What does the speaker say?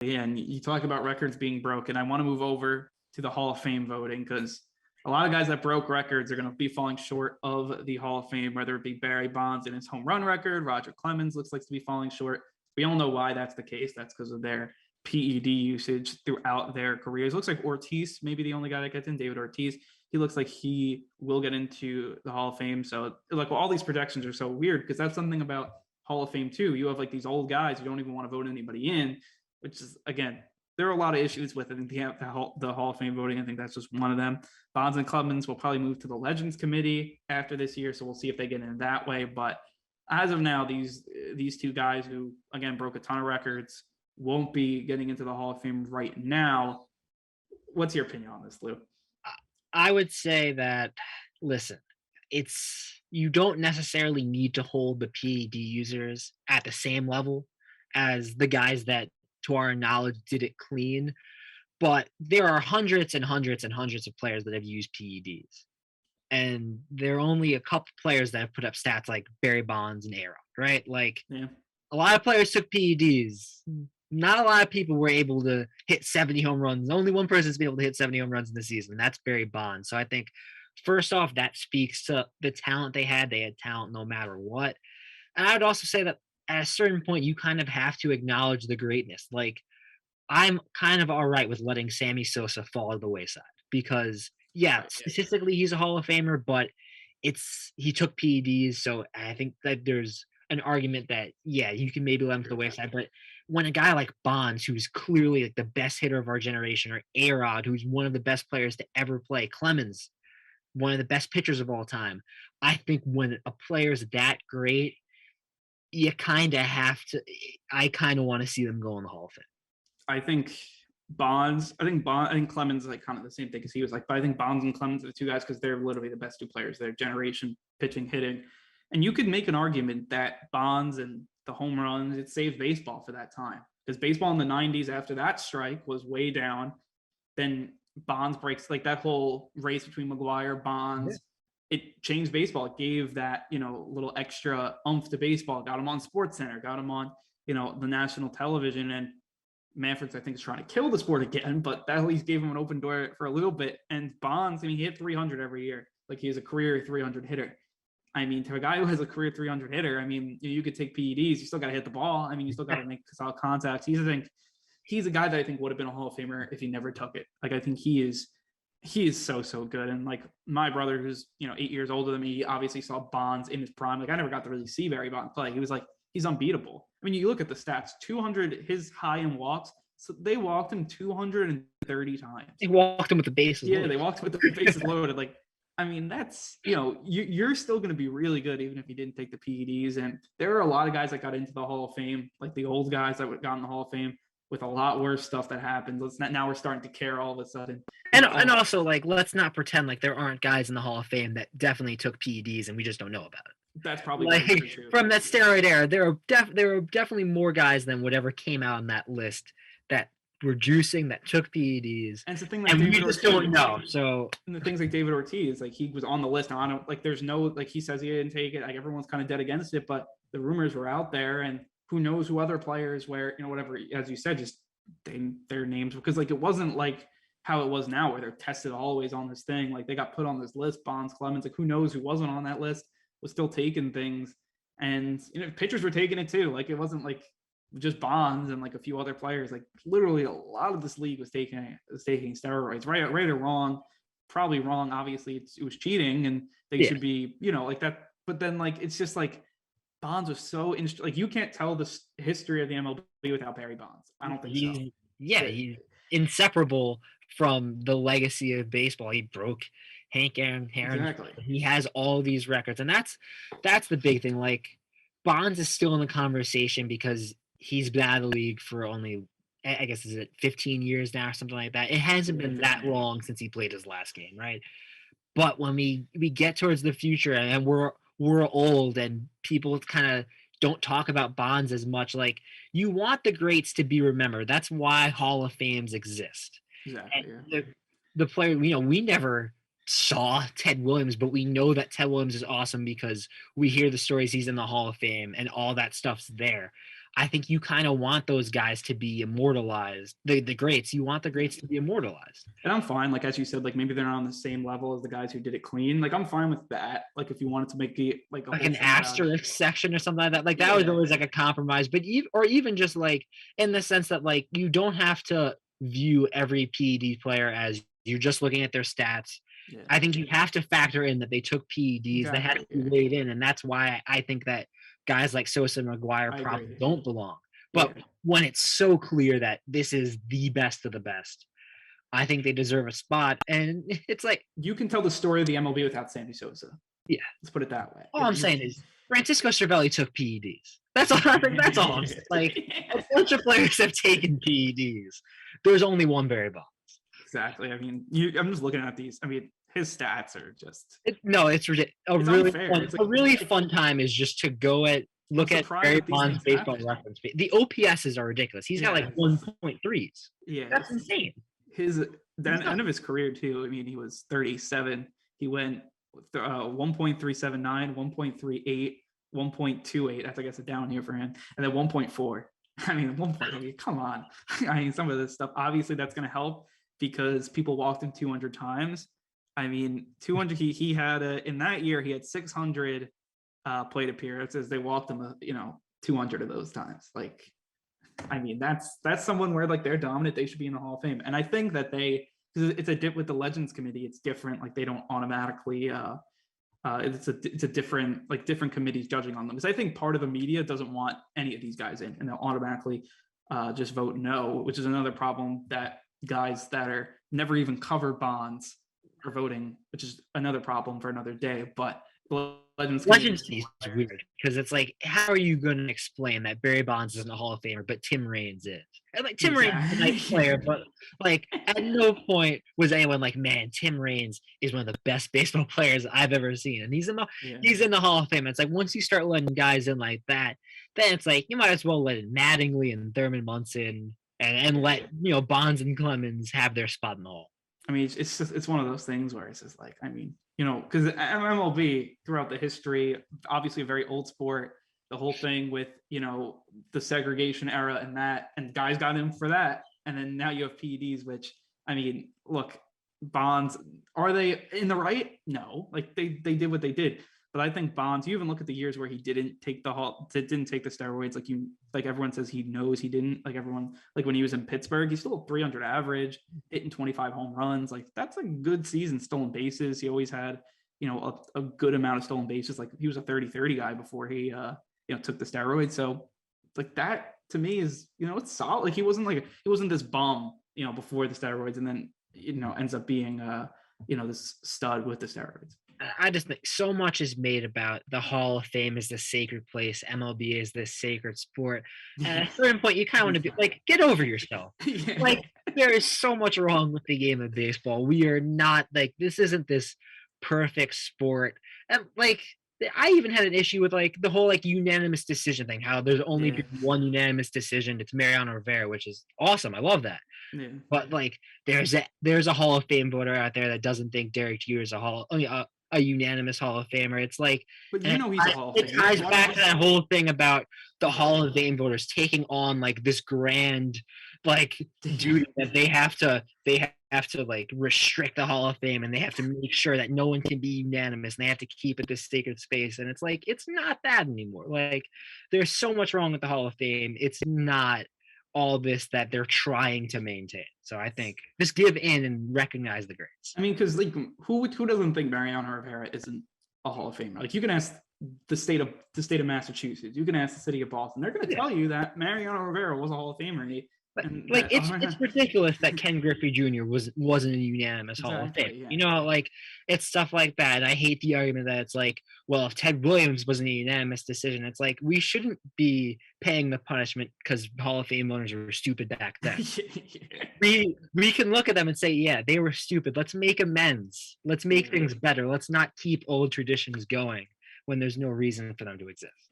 And you talk about records being broken. I want to move over to the Hall of Fame voting because a lot of guys that broke records are going to be falling short of the Hall of Fame, whether it be Barry Bonds and his home run record. Roger Clemens looks like to be falling short. We all know why that's the case. That's because of their PED usage throughout their careers. It looks like Ortiz, maybe the only guy that gets in, David Ortiz. He looks like he will get into the Hall of Fame. So, like, well, all these projections are so weird because that's something about Hall of Fame, too. You have, like, these old guys who don't even want to vote anybody in, which is, again, there are a lot of issues with it. I think the Hall of Fame voting, I think that's just one of them. Bonds and Clemens will probably move to the Legends Committee after this year, so we'll see if they get in that way. But as of now, these two guys who, again, broke a ton of records won't be getting into the Hall of Fame right now. What's your opinion on this, Lou? I would say that, listen, you don't necessarily need to hold the PED users at the same level as the guys that, to our knowledge, did it clean. But there are hundreds and hundreds and hundreds of players that have used PEDs. And there are only a couple players that have put up stats like Barry Bonds and A-Rod, right? Like, a lot of players took PEDs. Not a lot of people were able to hit 70 home runs. Only one person's been able to hit 70 home runs in the season, and that's Barry Bonds. So I think, first off, that speaks to the talent they had. They had talent no matter what. And I would also say that at a certain point, you kind of have to acknowledge the greatness. Like, I'm kind of all right with letting Sammy Sosa fall to the wayside because, statistically he's a Hall of Famer, but he took PEDs, so I think that there's an argument that, you can maybe let him to the wayside. But when a guy like Bonds, who's clearly like the best hitter of our generation, or A-Rod, who's one of the best players to ever play, Clemens, one of the best pitchers of all time, I think when a player's that great, you kind of have to. I kind of want to see them go in the Hall of Fame. I think Clemens is like kind of the same thing because he was like, but I think Bonds and Clemens are the two guys because they're literally the best two players, their generation, pitching, hitting. And you could make an argument that Bonds and the home runs, it saved baseball for that time because baseball in the 90s after that strike was way down. Then Bonds breaks, like that whole race between McGwire, Bonds, it changed baseball. It gave that, little extra oomph to baseball, got him on SportsCenter, got him on, the national television. And Manfred's, I think, is trying to kill the sport again, but that at least gave him an open door for a little bit. And Bonds, he hit 300 every year. Like, he is a career 300 hitter. I mean, to a guy who has a career 300 hitter, I mean, you could take PEDs, you still got to hit the ball. I mean, you still got to make solid contacts. He's a guy that I think would have been a Hall of Famer if he never took it. Like, I think he is so good. And like my brother, who's 8 years older than me, he obviously saw Bonds in his prime. Like, I never got to really see Barry Bonds play. He was like, he's unbeatable. I mean, you look at the stats, 200, his high in walks. So they walked him 230 times. They walked him with the bases loaded. Yeah, they walked with the bases loaded. Like, I mean, that's, you're still going to be really good even if you didn't take the PEDs. And there are a lot of guys that got into the Hall of Fame, like the old guys that got in the Hall of Fame with a lot worse stuff that happened. Now we're starting to care all of a sudden. And also, like, let's not pretend like there aren't guys in the Hall of Fame that definitely took PEDs and we just don't know about it. That's probably like true. From that steroid era, there are definitely more guys than whatever came out on that list that were juicing, that took PEDs. And it's the thing that we just don't know. So, and the things like David Ortiz, like, he was on the list. Now, I don't, like, there's no, like, he says he didn't take it. Like, everyone's kind of dead against it, but the rumors were out there, and who knows who other players where, whatever, as you said, just their names, because like, it wasn't like how it was now where they're tested always on this thing. Like, they got put on this list, Bonds, Clemens, like, who knows who wasn't on that list was still taking things. And, pitchers were taking it too. Like, it wasn't like just Bonds and like a few other players. Like, literally a lot of this league was taking steroids, right or wrong, probably wrong. Obviously it was cheating and they should be, like that. But then, like, it's just like Bonds was so like, you can't tell the history of the MLB without Barry Bonds. I don't think so. Yeah, he's inseparable from the legacy of baseball. He broke Hank Aaron. Exactly. He has all these records, and that's the big thing. Like, Bonds is still in the conversation because he's been out of the league for only, I guess, is it 15 years now or something like that? It hasn't been that long since he played his last game, right? But when we get towards the future and we're old and people kind of don't talk about Bonds as much, like, you want the greats to be remembered. That's why Hall of Fames exist. Exactly. Yeah. The player, we never saw Ted Williams, but we know that Ted Williams is awesome because we hear the stories he's in the Hall of Fame and all that stuff's there. I think you kind of want those guys to be immortalized. The greats, you want the greats to be immortalized. And I'm fine, like as you said, like maybe they're not on the same level as the guys who did it clean. Like I'm fine with that. Like if you wanted to make it like a Like whole an thing about it. asterisk section or something like that. Like that was Yeah. always like a compromise. But even just like in the sense that like you don't have to view every PED player as you're just looking at their stats. Yeah. I think you have to factor in that they took PEDs, they had to Exactly. be weighed in, and that's why I think that guys like Sosa and McGuire I probably agree. don't belong. Yeah. But when it's so clear that this is the best of the best, I think they deserve a spot. And it's like, You can tell the story of the MLB without Sammy Sosa. yeah. Let's put it that way. All I'm saying is Francisco Cervelli took PEDs. That's all. That's all. I'm saying. Like a bunch of players have taken PEDs. There's only one Barry Bonds. Exactly. I mean, I'm just looking at these. I mean, his stats are just. No, it's ridiculous. It's unfair. A really fun time is just to go look at Barry Bonds' baseball reference. The OPSs are ridiculous. He's got like 1.3s. Yeah, that's insane. The end of his career too. I mean, he was 37. He went 1.379, 1.38, 1.28. That's I guess a down year for him, and then 1.4. I mean, 1.8. Come on. I mean, some of this stuff. Obviously, that's going to help because people walked him 200 times. I mean, 200. He had in that year he had 600 plate appearances. They walked him, 200 of those times. Like, I mean, that's someone where like they're dominant. They should be in the Hall of Fame. And I think that because it's a dip with the Legends Committee. It's different. Like they don't automatically. It's a different committees judging on them. Because I think part of the media doesn't want any of these guys in, and they'll automatically just vote no, which is another problem that guys that are never even cover Bonds are voting, which is another problem for another day. But Legends is weird because it's like, how are you going to explain that Barry Bonds isn't a Hall of Famer, but Tim Raines is? And like Tim Raines is a nice player, but like at no point was anyone like, man, Tim Raines is one of the best baseball players I've ever seen, and he's in the Hall of Fame. It's like once you start letting guys in like that, then it's like you might as well let in Mattingly and Thurman Munson and let Bonds and Clemens have their spot in the Hall. I mean, it's one of those things where it's just like, I mean, because MLB throughout the history, obviously a very old sport, the whole thing with, the segregation era and guys got in for that. And then now you have PEDs, which, I mean, look, Bonds, are they in the right? No, like they did what they did. But I think Bonds, you even look at the years where he didn't take the steroids, like everyone says he knows he didn't, like everyone, like when he was in Pittsburgh, he's still a 300 average, hitting 25 home runs. Like that's a good season. Stolen bases. He always had, a good amount of stolen bases. Like he was a 30-30 guy before he, took the steroids. So like that to me is, it's solid. Like he wasn't this bum, before the steroids and then, ends up being, this stud with the steroids. I just think so much is made about the Hall of Fame is this sacred place. MLB is this sacred sport. And at a certain point, you kind of want to be like, get over yourself. Yeah. Like, there is so much wrong with the game of baseball. We are not like, this isn't this perfect sport. And like, I even had an issue with like the whole like unanimous decision thing, how there's only been one unanimous decision. It's Mariano Rivera, which is awesome. I love that. Yeah. But like, there's a Hall of Fame voter out there that doesn't think Derek Jeter is a unanimous Hall of Famer. It's like, but he's a Hall of Famer. It ties back to that whole thing about the Hall of Fame voters taking on like this grand like duty that they have to like restrict the Hall of Fame, and they have to make sure that no one can be unanimous, and they have to keep it this sacred space. And it's like, it's not that anymore. Like there's so much wrong with the Hall of Fame. It's not all this that they're trying to maintain. So I think just give in and recognize the greats. I mean, because like who doesn't think Mariano Rivera isn't a Hall of Famer? Like you can ask the state of Massachusetts, you can ask the city of Boston. They're going to tell you that Mariano Rivera was a Hall of Famer. Like it's ridiculous that Ken Griffey Jr. wasn't a unanimous Hall of Fame. Yeah. Like it's stuff like that. And I hate the argument that it's like, well, if Ted Williams wasn't a unanimous decision, it's like we shouldn't be paying the punishment because Hall of Fame owners were stupid back then. We can look at them and say, yeah, they were stupid. Let's make amends. Let's make things better. Let's not keep old traditions going when there's no reason for them to exist.